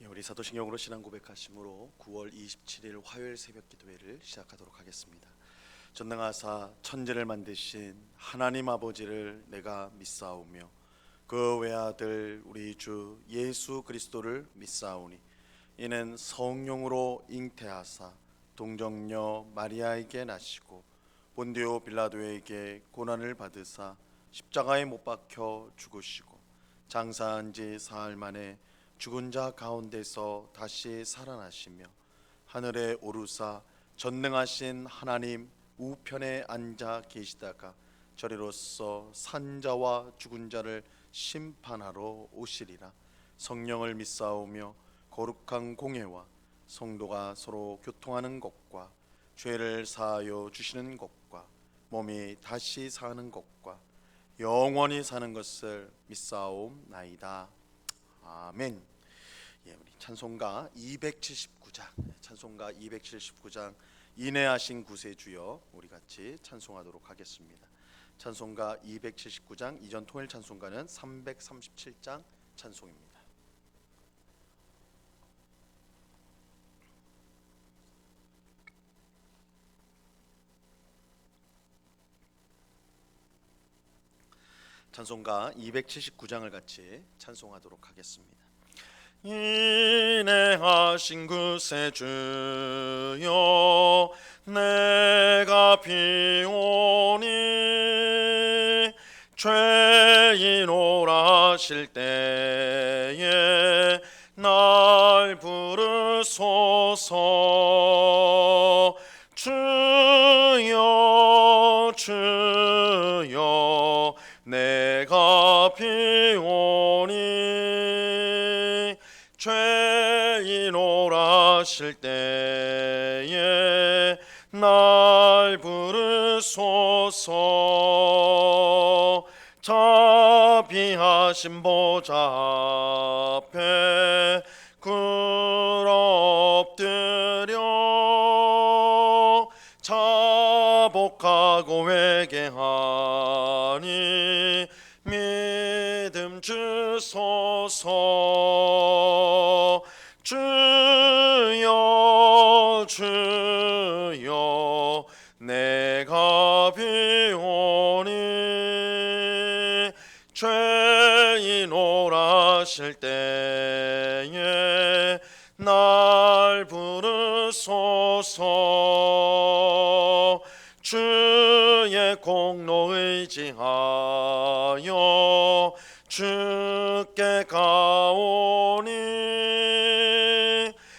우리 사도신경으로 신앙 고백하심으로 9월 27일 화요일 새벽 기도회를 시작하도록 하겠습니다. 전능하사 천지를 만드신 하나님 아버지를 내가 믿사오며 그 외아들 우리 주 예수 그리스도를 믿사오니 이는 성령으로 잉태하사 동정녀 마리아에게 나시고 본디오 빌라도에게 고난을 받으사 십자가에 못 박혀 죽으시고 장사한 지 사흘 만에 죽은 자 가운데서 다시 살아나시며 하늘에 오르사 전능하신 하나님 우편에 앉아 계시다가 저리로서 산 자와 죽은 자를 심판하러 오시리라. 성령을 믿사오며 거룩한 공회와 성도가 서로 교통하는 것과 죄를 사하여 주시는 것과 몸이 다시 사는 것과 영원히 사는 것을 믿사옵나이다. 아멘. 우리 찬송가 279장 인내하신 구세주여 우리 같이 찬송하도록 하겠습니다. 찬송가 279장 이전 통일 찬송가는 337장 찬송입니다. 찬송가 279장을 같이 찬송하도록 하겠습니다. 인내하신 구세주여 내가 비오니 죄인오라 하실 때에 날 부르소서. 주여 주여 내가 비오니 죄인오라 하실 때에 날 부르소서. 자비하신 보좌 앞에 굴 엎드려 자복하고 회개하니 믿음 주소서. 주여 주여 내가 비오니 죄인오라 하실 때에 날 부르소서. 주의 공로 의지하여 주께 가오니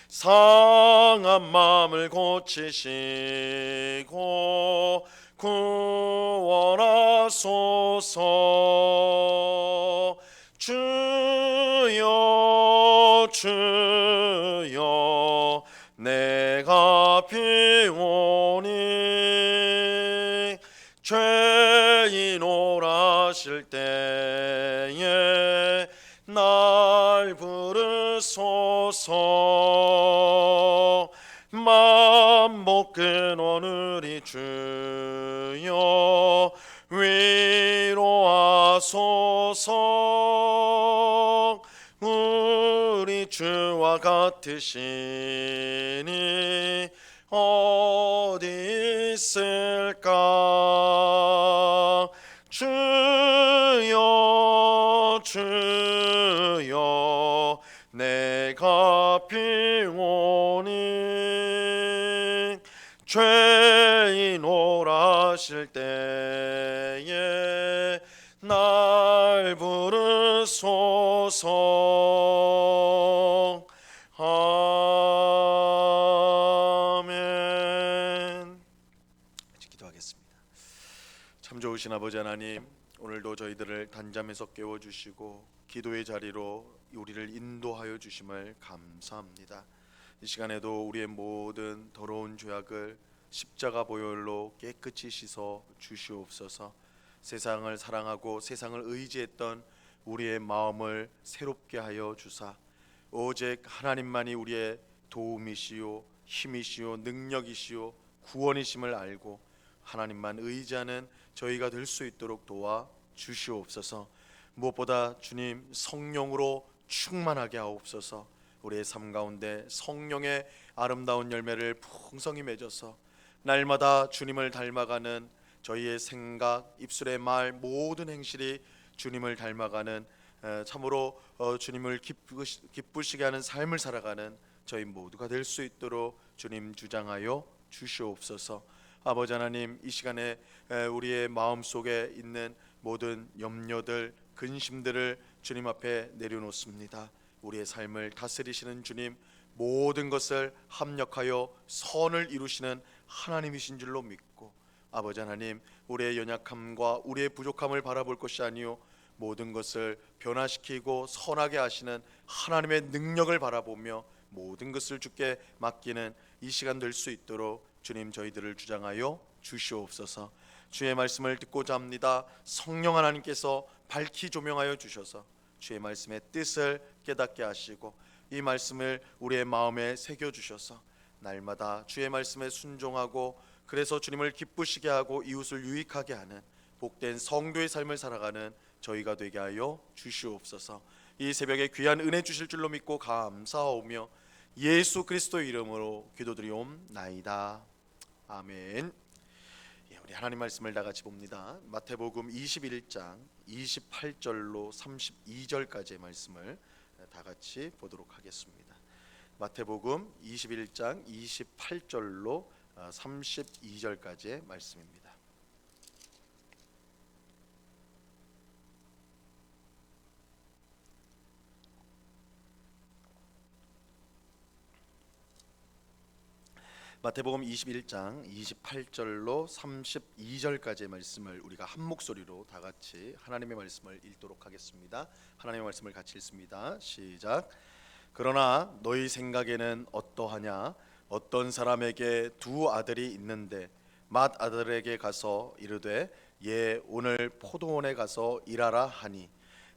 상한 마음을 고치시고 구원하소서. 주여 주여 내가 비오니 죄인오라 하실 때에 날 부르소서. 만복 근원 우리 주여 위로하소서. 우리 주와 같으시니 어디 있을까. 주여 주여 내가 비오니 죄인오라 하실 때에 날 부르소서. 아멘. 기도하겠습니다. 참 좋으신 아버지 하나님, 오늘도 저희들을 단잠에서 깨워주시고 기도의 자리로 우리를 인도하여 주심을 감사합니다. 이 시간에도 우리의 모든 더러운 죄악을 십자가 보혈로 깨끗이 씻어 주시옵소서. 세상을 사랑하고 세상을 의지했던 우리의 마음을 새롭게 하여 주사 오직 하나님만이 우리의 도움이시요 힘이시요 능력이시요 구원이심을 알고 하나님만 의지하는 저희가 될 수 있도록 도와 주시옵소서. 무엇보다 주님 성령으로 충만하게 하옵소서. 우리의 삶 가운데 성령의 아름다운 열매를 풍성히 맺어서 날마다 주님을 닮아가는 저희의 생각, 입술의 말, 모든 행실이 주님을 닮아가는 참으로 주님을 기쁘시게 하는 삶을 살아가는 저희 모두가 될 수 있도록 주님 주장하여 주시옵소서. 아버지 하나님, 이 시간에 우리의 마음속에 있는 모든 염려들, 근심들을 주님 앞에 내려놓습니다. 우리의 삶을 다스리시는 주님, 모든 것을 합력하여 선을 이루시는 하나님이신 줄로 믿고, 아버지 하나님, 우리의 연약함과 우리의 부족함을 바라볼 것이 아니요 모든 것을 변화시키고 선하게 하시는 하나님의 능력을 바라보며 모든 것을 주께 맡기는 이 시간 될 수 있도록 주님 저희들을 주장하여 주시옵소서. 주의 말씀을 듣고자 합니다. 성령 하나님께서 밝히 조명하여 주셔서 주의 말씀의 뜻을 깨닫게 하시고 이 말씀을 우리의 마음에 새겨 주셔서 날마다 주의 말씀에 순종하고 그래서 주님을 기쁘시게 하고 이웃을 유익하게 하는 복된 성도의 삶을 살아가는 저희가 되게 하여 주시옵소서. 이 새벽에 귀한 은혜 주실 줄로 믿고 감사하오며 예수 그리스도의 이름으로 기도드리옵나이다. 아멘. 우리 하나님 말씀을 다 같이 봅니다. 마태복음 21장 28절로 32절까지의 말씀을 다 같이 보도록 하겠습니다. 마태복음 21장 28절로 32절까지의 말씀입니다. 마태복음 21장 28절로 32절까지의 말씀을 우리가 한 목소리로 다 같이 하나님의 말씀을 읽도록 하겠습니다. 하나님의 말씀을 같이 읽습니다. 시작. 그러나 너희 생각에는 어떠하냐? 어떤 사람에게 두 아들이 있는데 맏아들에게 가서 이르되 예 오늘 포도원에 가서 일하라 하니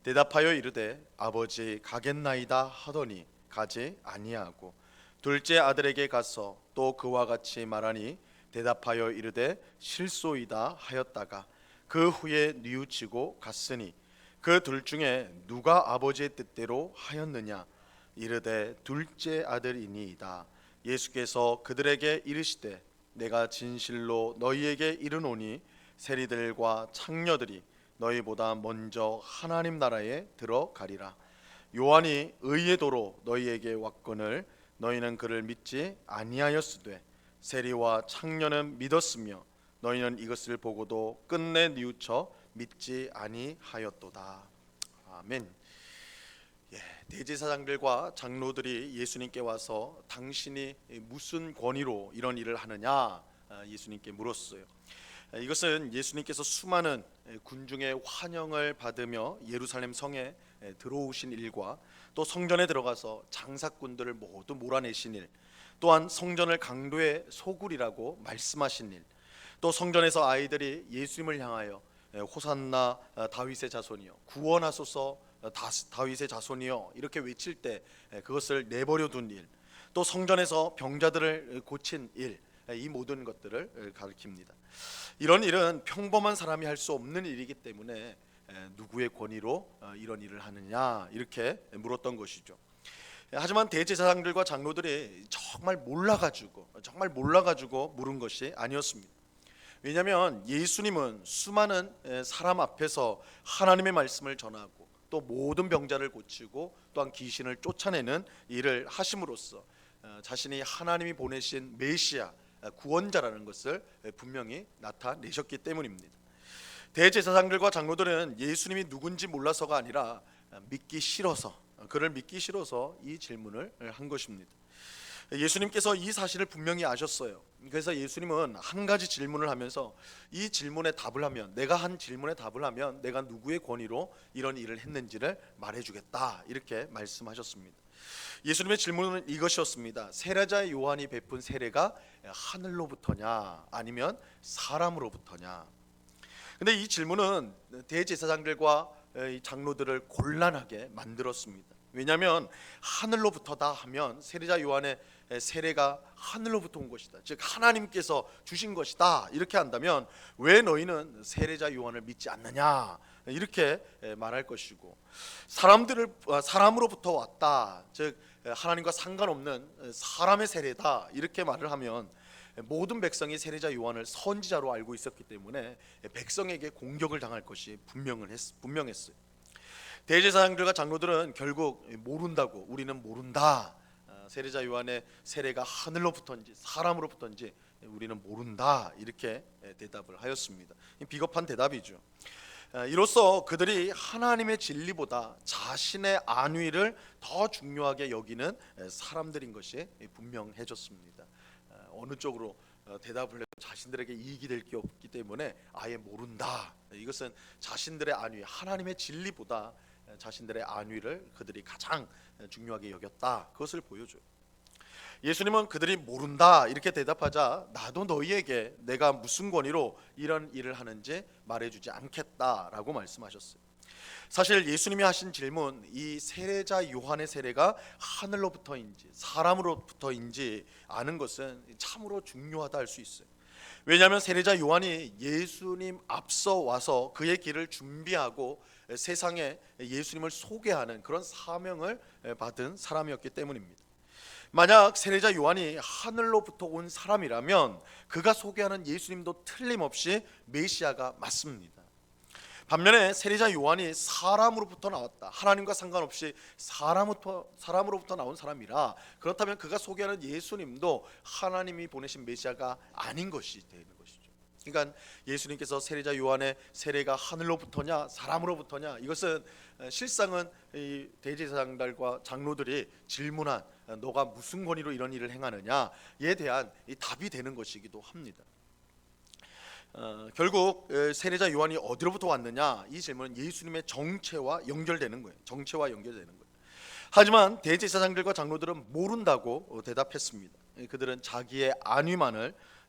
대답하여 이르되 아버지 가겠나이다 하더니 가지 아니하고 둘째 아들에게 가서 또 그와 같이 말하니 대답하여 이르되 실소이다 하였다가 그 후에 뉘우치고 갔으니 그 둘 중에 누가 아버지의 뜻대로 하였느냐? 이르되 둘째 아들이니이다. 예수께서 그들에게 이르시되 내가 진실로 너희에게 이르노니 세리들과 창녀들이 너희보다 먼저 하나님 나라에 들어가리라. 요한이 의의 도로 너희에게 왔거늘 너희는 그를 믿지 아니하였으되 세리와 창녀는 믿었으며 너희는 이것을 보고도 끝내 뉘우쳐 믿지 아니하였도다. 아멘. 대제사장들과 장로들이 예수님께 와서 당신이 무슨 권위로 이런 일을 하느냐 예수님께 물었어요. 이것은 예수님께서 수많은 군중의 환영을 받으며 예루살렘 성에 들어오신 일과 또 성전에 들어가서 장사꾼들을 모두 몰아내신 일, 또한 성전을 강도의 소굴이라고 말씀하신 일, 또 성전에서 아이들이 예수님을 향하여 호산나 다윗의 자손이여 구원하소서 다윗의 자손이여 이렇게 외칠 때 그것을 내버려 둔 일, 또 성전에서 병자들을 고친 일, 이 모든 것들을 가리킵니다. 이런 일은 평범한 사람이 할 수 없는 일이기 때문에 누구의 권위로 이런 일을 하느냐 이렇게 물었던 것이죠. 하지만 대제사장들과 장로들이 정말 몰라가지고 물은 것이 아니었습니다. 왜냐하면 예수님은 수많은 사람 앞에서 하나님의 말씀을 전하고 또 모든 병자를 고치고 또한 귀신을 쫓아내는 일을 하심으로써 자신이 하나님이 보내신 메시아 구원자라는 것을 분명히 나타내셨기 때문입니다. 대제사장들과 장로들은 예수님이 누군지 몰라서가 아니라 그를 믿기 싫어서 이 질문을 한 것입니다. 예수님께서 이 사실을 분명히 아셨어요. 그래서 예수님은 한 가지 질문을 하면서 이 질문에 답을 하면 내가 누구의 권위로 이런 일을 했는지를 말해주겠다 이렇게 말씀하셨습니다. 예수님의 질문은 이것이었습니다. 세례자 요한이 베푼 세례가 하늘로부터냐 아니면 사람으로부터냐. 근데 이 질문은 대제사장들과 장로들을 곤란하게 만들었습니다. 왜냐하면 하늘로부터다 하면 세례자 요한의 세례가 하늘로부터 온 것이다, 즉 하나님께서 주신 것이다 이렇게 한다면 왜 너희는 세례자 요한을 믿지 않느냐 이렇게 말할 것이고, 사람으로부터 왔다, 즉 하나님과 상관없는 사람의 세례다 이렇게 말을 하면 모든 백성이 세례자 요한을 선지자로 알고 있었기 때문에 백성에게 공격을 당할 것이 분명했어요. 대제사장들과 장로들은 결국 모른다고, 우리는 모른다, 세례자 요한의 세례가 하늘로부터인지 사람으로부터인지 우리는 모른다 이렇게 대답을 하였습니다. 비겁한 대답이죠. 이로써 그들이 하나님의 진리보다 자신의 안위를 더 중요하게 여기는 사람들인 것이 분명해졌습니다. 어느 쪽으로 대답을 해도 자신들에게 이익이 될 게 없기 때문에 아예 모른다. 이것은 자신들의 안위, 하나님의 진리보다 자신들의 안위를 그들이 가장 중요하게 여겼다. 그것을 보여줘요. 예수님은 그들이 모른다 이렇게 대답하자 나도 너희에게 내가 무슨 권위로 이런 일을 하는지 말해주지 않겠다라고 말씀하셨어요. 사실 예수님이 하신 질문, 이 세례자 요한의 세례가 하늘로부터인지 사람으로부터인지 아는 것은 참으로 중요하다 할 수 있어요. 왜냐하면 세례자 요한이 예수님 앞서 와서 그의 길을 준비하고 세상에 예수님을 소개하는 그런 사명을 받은 사람이었기 때문입니다. 만약 세례자 요한이 하늘로부터 온 사람이라면 그가 소개하는 예수님도 틀림없이 메시아가 맞습니다. 반면에 세례자 요한이 사람으로부터 나왔다, 하나님과 상관없이 사람으로부터 나온 사람이라, 그렇다면 그가 소개하는 예수님도 하나님이 보내신 메시아가 아닌 것이 되는 것이죠. 그러니까 예수님께서 세례자 요한의 세례가 하늘로부터냐 사람으로부터냐, 이것은 실상은 이 대제사장들과 장로들이 질문한 너가 무슨 권위로 이런 일을 행하느냐에 대한 이 답이 되는 것이기도 합니다. 결국 세례자 요한이 어디로부터 왔느냐, 이 질문은 예수님의 정체와 연결되는 거예요. 정체와 연결되는 거예요. 하지만 대제사장들과 장로들은 모른다고 대답했습니다. 그들은 자기의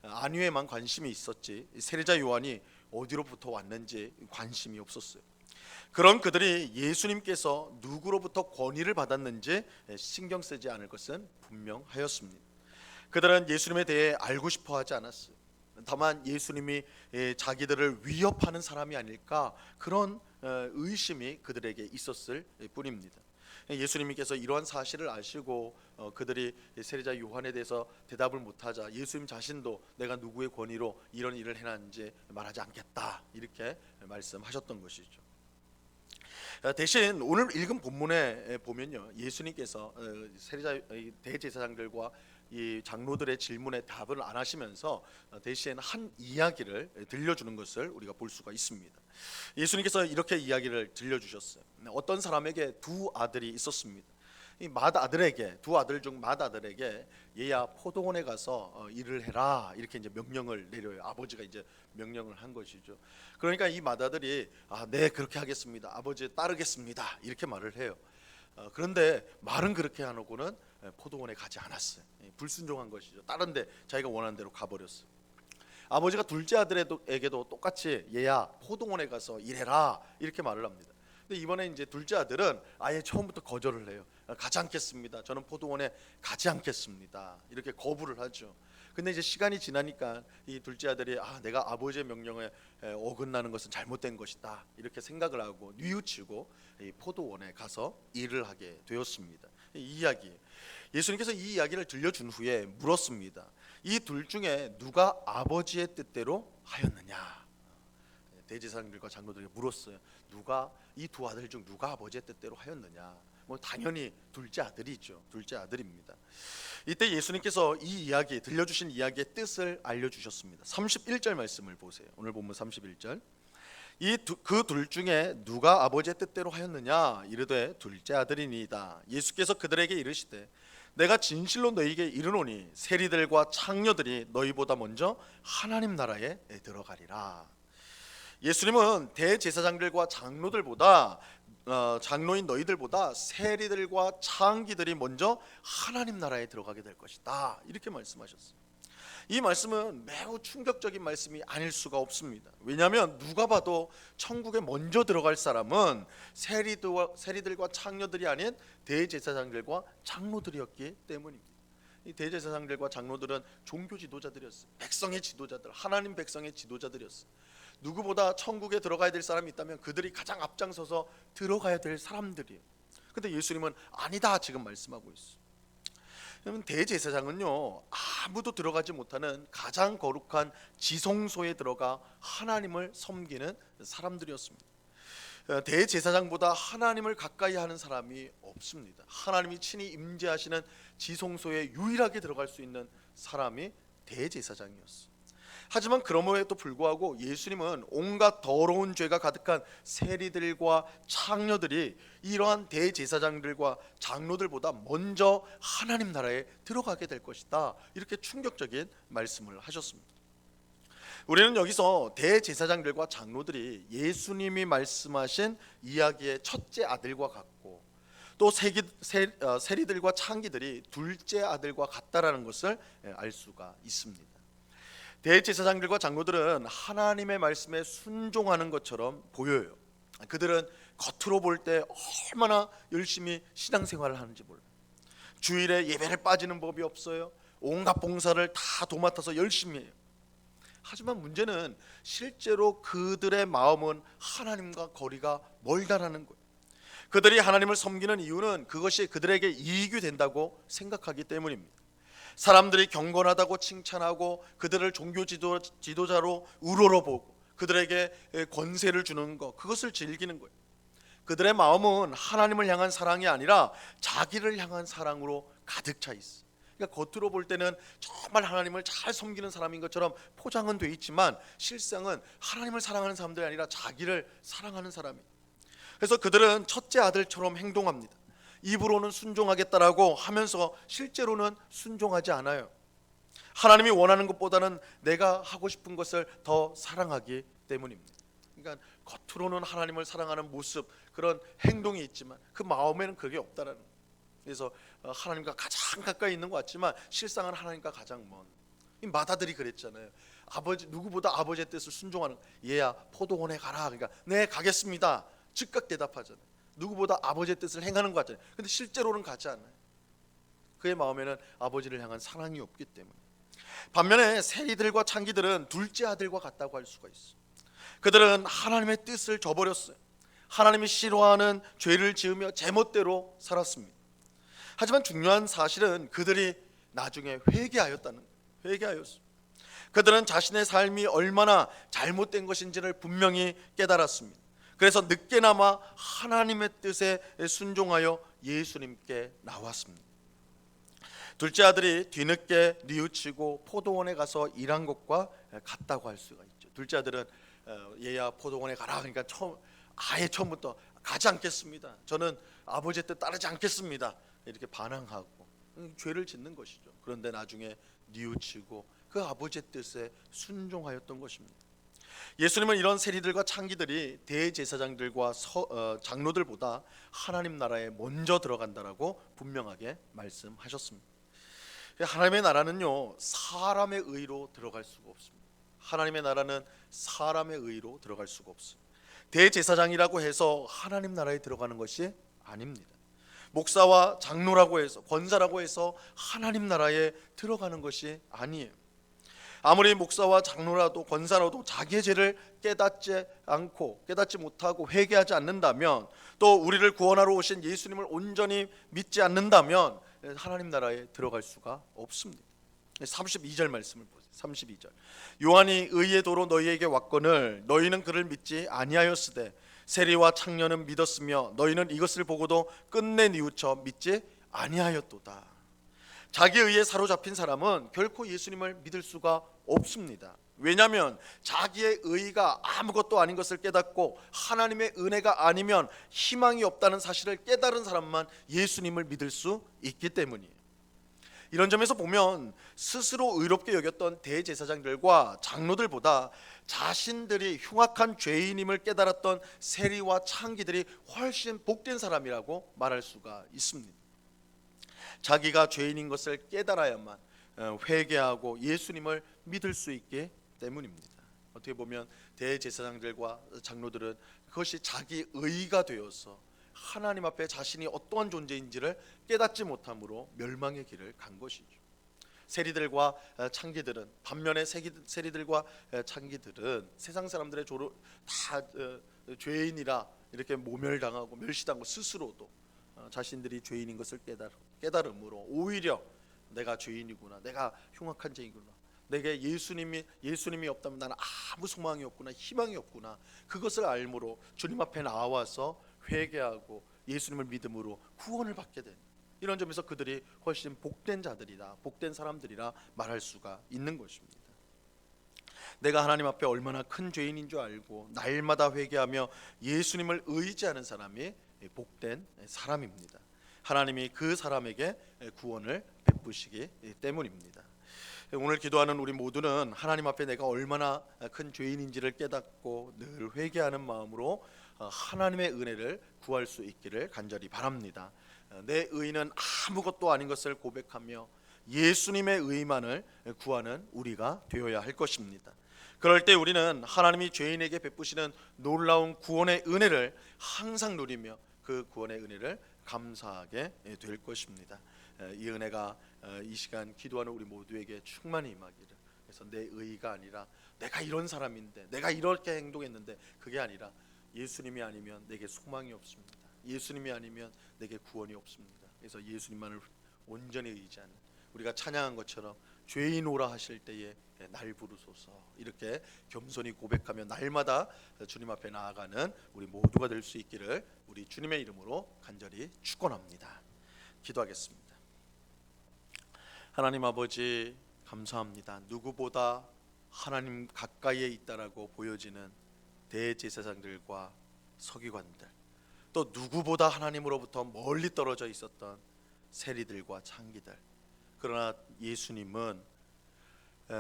안위에만 관심이 있었지 세례자 요한이 어디로부터 왔는지 관심이 없었어요. 그런 그들이 예수님께서 누구로부터 권위를 받았는지 신경 쓰지 않을 것은 분명하였습니다. 그들은 예수님에 대해 알고 싶어 하지 않았어요. 다만 예수님이 자기들을 위협하는 사람이 아닐까, 그런 의심이 그들에게 있었을 뿐입니다. 예수님께서 이러한 사실을 아시고 그들이 세례자 요한에 대해서 대답을 못하자 예수님 자신도 내가 누구의 권위로 이런 일을 해놨는지 말하지 않겠다 이렇게 말씀하셨던 것이죠. 대신 오늘 읽은 본문에 보면요, 예수님께서 대제사장들과 이 장로들의 질문에 답을 안 하시면서 대신 한 이야기를 들려주는 것을 우리가 볼 수가 있습니다. 예수님께서 이렇게 이야기를 들려주셨어요. 어떤 사람에게 두 아들이 있었습니다. 이 두 아들 중 맏아들에게 얘야 포도원에 가서 일을 해라 이렇게 이제 명령을 내려요. 아버지가 이제 명령을 한 것이죠. 그러니까 이 맏아들이 네 그렇게 하겠습니다, 아버지 따르겠습니다 이렇게 말을 해요. 그런데 말은 그렇게 해놓고는 포도원에 가지 않았어요. 불순종한 것이죠. 다른 데 자기가 원하는 대로 가버렸어요. 아버지가 둘째 아들에게도 똑같이 얘야 포도원에 가서 일해라 이렇게 말을 합니다. 근데 이번에 이제 둘째 아들은 아예 처음부터 거절을 해요. 가지 않겠습니다, 저는 포도원에 가지 않겠습니다 이렇게 거부를 하죠. 근데 이제 시간이 지나니까 이 둘째 아들이 내가 아버지의 명령에 어긋나는 것은 잘못된 것이다 이렇게 생각을 하고 뉘우치고 이 포도원에 가서 일을 하게 되었습니다. 이 이야기, 예수님께서 이 이야기를 들려준 후에 물었습니다. 이 둘 중에 누가 아버지의 뜻대로 하였느냐. 대제사장들과 장로들에게 물었어요. 이 두 아들 중 누가 아버지의 뜻대로 하였느냐. 당연히 둘째 아들이죠. 둘째 아들입니다. 이때 예수님께서 들려주신 이야기의 뜻을 알려주셨습니다. 31절 말씀을 보세요. 오늘 본문 31절. 그 둘 중에 누가 아버지의 뜻대로 하였느냐. 이르되 둘째 아들이니이다. 예수께서 그들에게 이르시되 내가 진실로 너희에게 이르노니 세리들과 창녀들이 너희보다 먼저 하나님 나라에 들어가리라. 예수님은 대제사장들과 장로인 너희들보다 세리들과 창기들이 먼저 하나님 나라에 들어가게 될 것이다 이렇게 말씀하셨어요. 이 말씀은 매우 충격적인 말씀이 아닐 수가 없습니다. 왜냐하면 누가 봐도 천국에 먼저 들어갈 사람은 세리들과 창녀들이 아닌 대제사장들과 장로들이었기 때문입니다. 이 대제사장들과 장로들은 종교 지도자들이었어요. 백성의 지도자들, 하나님 백성의 지도자들이었어요. 누구보다 천국에 들어가야 될 사람이 있다면 그들이 가장 앞장서서 들어가야 될 사람들이에요. 근데 예수님은 아니다 지금 말씀하고 있어요. 그러면 대제사장은요, 아무도 들어가지 못하는 가장 거룩한 지성소에 들어가 하나님을 섬기는 사람들이었습니다. 대제사장보다 하나님을 가까이 하는 사람이 없습니다. 하나님이 친히 임재하시는 지성소에 유일하게 들어갈 수 있는 사람이 대제사장이었어요. 하지만 그럼에도 불구하고 예수님은 온갖 더러운 죄가 가득한 세리들과 창녀들이 이러한 대제사장들과 장로들보다 먼저 하나님 나라에 들어가게 될 것이다, 이렇게 충격적인 말씀을 하셨습니다. 우리는 여기서 대제사장들과 장로들이 예수님이 말씀하신 이야기의 첫째 아들과 같고, 또 세리들과 창기들이 둘째 아들과 같다라는 것을 알 수가 있습니다. 대제사장들과 장로들은 하나님의 말씀에 순종하는 것처럼 보여요. 그들은 겉으로 볼 때 얼마나 열심히 신앙생활을 하는지 몰라요. 주일에 예배를 빠지는 법이 없어요. 온갖 봉사를 다 도맡아서 열심히 해요. 하지만 문제는 실제로 그들의 마음은 하나님과 거리가 멀다라는 거예요. 그들이 하나님을 섬기는 이유는 그것이 그들에게 이익이 된다고 생각하기 때문입니다. 사람들이 경건하다고 칭찬하고 그들을 종교 지도자로 우러러보고 그들에게 권세를 주는 것, 그것을 즐기는 거예요. 그들의 마음은 하나님을 향한 사랑이 아니라 자기를 향한 사랑으로 가득 차 있어요. 그러니까 겉으로 볼 때는 정말 하나님을 잘 섬기는 사람인 것처럼 포장은 돼 있지만 실상은 하나님을 사랑하는 사람들이 아니라 자기를 사랑하는 사람이에요. 그래서 그들은 첫째 아들처럼 행동합니다. 입으로는 순종하겠다라고 하면서 실제로는 순종하지 않아요. 하나님이 원하는 것보다는 내가 하고 싶은 것을 더 사랑하기 때문입니다. 그러니까 겉으로는 하나님을 사랑하는 모습, 그런 행동이 있지만 그 마음에는 그게 없다라는 거예요. 그래서 하나님과 가장 가까이 있는 것 같지만 실상은 하나님과 가장 먼. 이 마다들이 그랬잖아요. 아버지, 누구보다 아버지의 뜻을 순종하는. 얘야, 포도원에 가라. 그러니까 네, 가겠습니다. 즉각 대답하잖아요. 누구보다 아버지의 뜻을 행하는 것 같잖아요. 근데 실제로는 가지 않아요. 그의 마음에는 아버지를 향한 사랑이 없기 때문에. 반면에 세리들과 창기들은 둘째 아들과 같다고 할 수가 있어요. 그들은 하나님의 뜻을 저버렸어요. 하나님이 싫어하는 죄를 지으며 제멋대로 살았습니다. 하지만 중요한 사실은 그들이 나중에 회개하였다는 거예요. 회개하였어요. 그들은 자신의 삶이 얼마나 잘못된 것인지를 분명히 깨달았습니다. 그래서 늦게나마 하나님의 뜻에 순종하여 예수님께 나왔습니다. 둘째 아들이 뒤늦게 뉘우치고 포도원에 가서 일한 것과 같다고 할 수가 있죠. 둘째 아들은 얘야, 포도원에 가라. 그러니까 아예 처음부터 가지 않겠습니다. 저는 아버지의 뜻 따르지 않겠습니다. 이렇게 반항하고 죄를 짓는 것이죠. 그런데 나중에 뉘우치고 그 아버지의 뜻에 순종하였던 것입니다. 예수님은 이런 세리들과 창기들이 대제사장들과 장로들보다 하나님 나라에 먼저 들어간다라고 분명하게 말씀하셨습니다. 하나님의 나라는요, 사람의 의로 들어갈 수가 없습니다. 하나님의 나라는 사람의 의로 들어갈 수가 없어요. 대제사장이라고 해서 하나님 나라에 들어가는 것이 아닙니다. 목사와 장로라고 해서, 권사라고 해서 하나님 나라에 들어가는 것이 아니에요. 아무리 목사와 장로라도 권사라도 자기의 죄를 깨닫지 못하고 회개하지 않는다면, 또 우리를 구원하러 오신 예수님을 온전히 믿지 않는다면 하나님 나라에 들어갈 수가 없습니다. 32절 말씀을 보세요. 32절. 요한이 의의 도로 너희에게 왔거늘 너희는 그를 믿지 아니하였으되 세리와 창녀는 믿었으며 너희는 이것을 보고도 끝내 뉘우쳐 믿지 아니하였도다. 자기 의에 사로잡힌 사람은 결코 예수님을 믿을 수가 없습니다. 왜냐하면 자기의 의가 아무것도 아닌 것을 깨닫고 하나님의 은혜가 아니면 희망이 없다는 사실을 깨달은 사람만 예수님을 믿을 수 있기 때문이에요. 이런 점에서 보면 스스로 의롭게 여겼던 대제사장들과 장로들보다 자신들이 흉악한 죄인임을 깨달았던 세리와 창기들이 훨씬 복된 사람이라고 말할 수가 있습니다. 자기가 죄인인 것을 깨달아야만 회개하고 예수님을 믿을 수 있기 때문입니다. 어떻게 보면 대제사장들과 장로들은 그것이 자기 의가 되어서 하나님 앞에 자신이 어떠한 존재인지를 깨닫지 못함으로 멸망의 길을 간 것이죠. 세리들과 창기들은, 반면에 세리들과 창기들은 세상 사람들의 다 죄인이라 이렇게 모멸당하고 멸시당하고 스스로도 자신들이 죄인인 것을 깨달음으로 오히려 내가 죄인이구나, 내가 흉악한 죄이구나, 내게 예수님이 없다면 나는 아무 소망이 없구나, 희망이 없구나. 그것을 알므로 주님 앞에 나와서 회개하고 예수님을 믿음으로 구원을 받게 된, 이런 점에서 그들이 훨씬 복된 자들이다, 복된 사람들이라 말할 수가 있는 것입니다. 내가 하나님 앞에 얼마나 큰 죄인인 줄 알고 날마다 회개하며 예수님을 의지하는 사람이 복된 사람입니다. 하나님이 그 사람에게 구원을 베푸시기 때문입니다. 오늘 기도하는 우리 모두는 하나님 앞에 내가 얼마나 큰 죄인인지를 깨닫고 늘 회개하는 마음으로 하나님의 은혜를 구할 수 있기를 간절히 바랍니다. 내 의는 아무것도 아닌 것을 고백하며 예수님의 의만을 구하는 우리가 되어야 할 것입니다. 그럴 때 우리는 하나님이 죄인에게 베푸시는 놀라운 구원의 은혜를 항상 누리며 그 구원의 은혜를 감사하게 될 것입니다. 이 은혜가 이 시간 기도하는 우리 모두에게 충만히 임하기를. 그래서 내 의가 아니라 내가 이런 사람인데, 내가 이렇게 행동했는데, 그게 아니라 예수님이 아니면 내게 소망이 없습니다. 예수님이 아니면 내게 구원이 없습니다. 그래서 예수님만을 온전히 의지하는, 우리가 찬양한 것처럼 죄인 오라 하실 때에 날 부르소서, 이렇게 겸손히 고백하며 날마다 주님 앞에 나아가는 우리 모두가 될 수 있기를 우리 주님의 이름으로 간절히 축원합니다. 기도하겠습니다. 하나님 아버지, 감사합니다. 누구보다 하나님 가까이에 있다라고 보여지는 대제사장들과 서기관들, 또 누구보다 하나님으로부터 멀리 떨어져 있었던 세리들과 창기들, 그러나 예수님은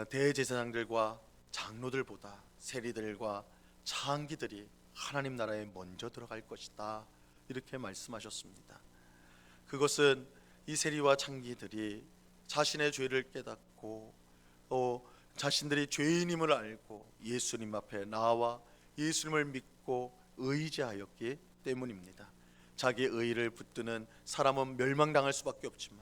대제사장들과 장로들보다 세리들과 창기들이 하나님 나라에 먼저 들어갈 것이다, 이렇게 말씀하셨습니다. 그것은 이 세리와 창기들이 자신의 죄를 깨닫고 또 자신들이 죄인임을 알고 예수님 앞에 나와 예수님을 믿고 의지하였기 때문입니다. 자기의 의를 붙드는 사람은 멸망당할 수밖에 없지만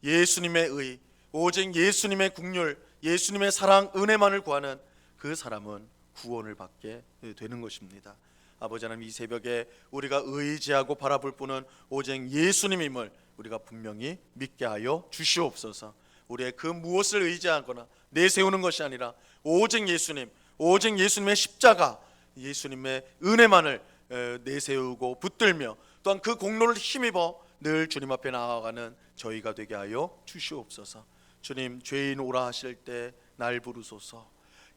예수님의 의, 오직 예수님의 국률, 예수님의 사랑, 은혜만을 구하는 그 사람은 구원을 받게 되는 것입니다. 아버지 하나님, 이 새벽에 우리가 의지하고 바라볼 분은 오직 예수님임을 우리가 분명히 믿게 하여 주시옵소서. 우리의 그 무엇을 의지하거나 내세우는 것이 아니라 오직 예수님, 오직 예수님의 십자가, 예수님의 은혜만을 내세우고 붙들며 또한 그 공로를 힘입어 늘 주님 앞에 나아가는 저희가 되게 하여 주시옵소서. 주님, 죄인 오라 하실 때 날 부르소서.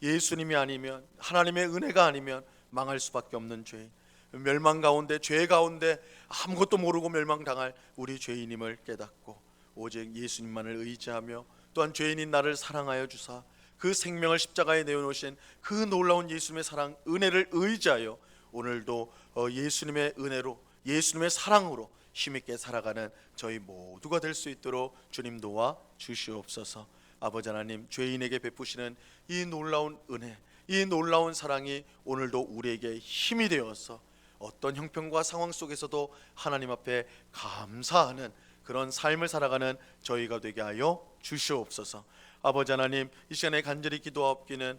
예수님이 아니면, 하나님의 은혜가 아니면 망할 수밖에 없는 죄인, 멸망 가운데, 죄 가운데 아무것도 모르고 멸망당할 우리 죄인임을 깨닫고 오직 예수님만을 의지하며 또한 죄인인 나를 사랑하여 주사 그 생명을 십자가에 내어놓으신 그 놀라운 예수님의 사랑, 은혜를 의지하여 오늘도 예수님의 은혜로, 예수님의 사랑으로 힘있게 살아가는 저희 모두가 될 수 있도록 주님 도와 주시옵소서. 아버지 하나님, 죄인에게 베푸시는 이 놀라운 은혜, 이 놀라운 사랑이 오늘도 우리에게 힘이 되어서 어떤 형편과 상황 속에서도 하나님 앞에 감사하는 그런 삶을 살아가는 저희가 되게 하여 주시옵소서. 아버지 하나님, 이 시간에 간절히 기도하옵기는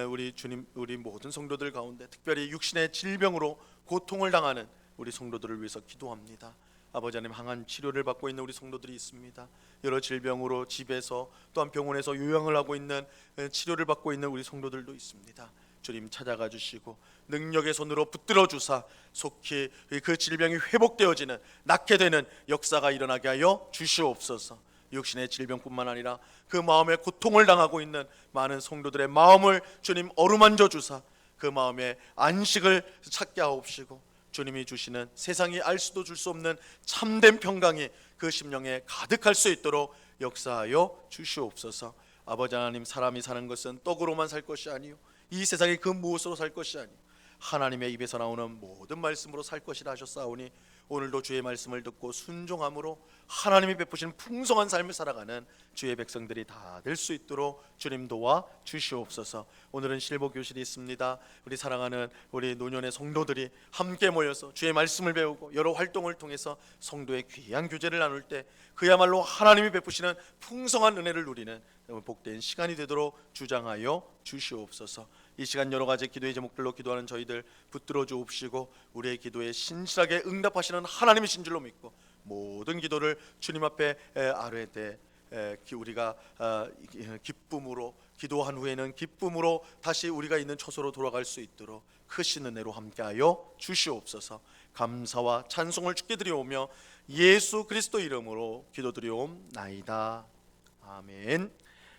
우리 주님, 우리 모든 성도들 가운데 특별히 육신의 질병으로 고통을 당하는 우리 성도들을 위해서 기도합니다. 아버지 하나님, 항암 치료를 받고 있는 우리 성도들이 있습니다. 여러 질병으로 집에서 또한 병원에서 요양을 하고 있는, 치료를 받고 있는 우리 성도들도 있습니다. 주님, 찾아가 주시고 능력의 손으로 붙들어 주사 속히 그 질병이 회복되어지는, 낫게 되는 역사가 일어나게 하여 주시옵소서. 육신의 질병뿐만 아니라 그 마음의 고통을 당하고 있는 많은 성도들의 마음을 주님 어루만져 주사 그 마음에 안식을 찾게 하옵시고, 주님이 주시는 세상이 알 수도 줄 수 없는 참된 평강이 그 심령에 가득할 수 있도록 역사하여 주시옵소서. 아버지 하나님, 사람이 사는 것은 떡으로만 살 것이 아니요 이 세상의 그 무엇으로 살 것이 아니요 하나님의 입에서 나오는 모든 말씀으로 살 것이라 하셨사오니, 오늘도 주의 말씀을 듣고 순종함으로 하나님이 베푸신 풍성한 삶을 살아가는 주의 백성들이 다 될 수 있도록 주님 도와 주시옵소서. 오늘은 실버 교실이 있습니다. 우리 사랑하는 우리 노년의 성도들이 함께 모여서 주의 말씀을 배우고 여러 활동을 통해서 성도의 귀한 교제를 나눌 때 그야말로 하나님이 베푸시는 풍성한 은혜를 누리는 복된 시간이 되도록 주장하여 주시옵소서. 이 시간 여러 가지 기도의 제목들로 기도하는 저희들 붙들어 주옵시고 우리의 기도에 신실하게 응답하시는 하나님이신 줄로 믿고 모든 기도를 주님 앞에 아뢰되 우리가 기쁨으로 기도한 후에는 기쁨으로 다시 우리가 있는 처소로 돌아갈 수 있도록 크신 은혜로 함께하여 주시옵소서. 감사와 찬송을 주께 드려오며 예수 그리스도 이름으로 기도드리옵나이다. 아멘.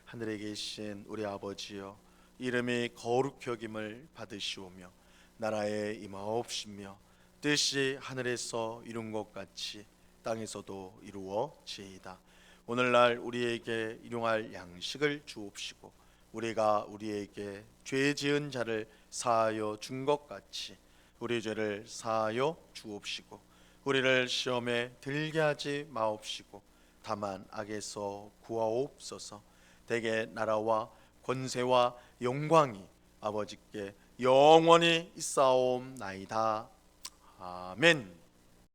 하늘에 계신 우리 아버지여, 이름이 거룩히 여김을 받으시오며 나라에 임하옵시며 뜻이 하늘에서 이룬 것 같이 땅에서도 이루어지이다. 오늘날 우리에게 일용할 양식을 주옵시고 우리가 우리에게 죄 지은 자를 사하여 준 것 같이 우리 죄를 사하여 주옵시고 우리를 시험에 들게 하지 마옵시고 다만 악에서 구하옵소서. 대개 나라와 권세와 영광이 아버지께 영원히 있사옵나이다. 아멘.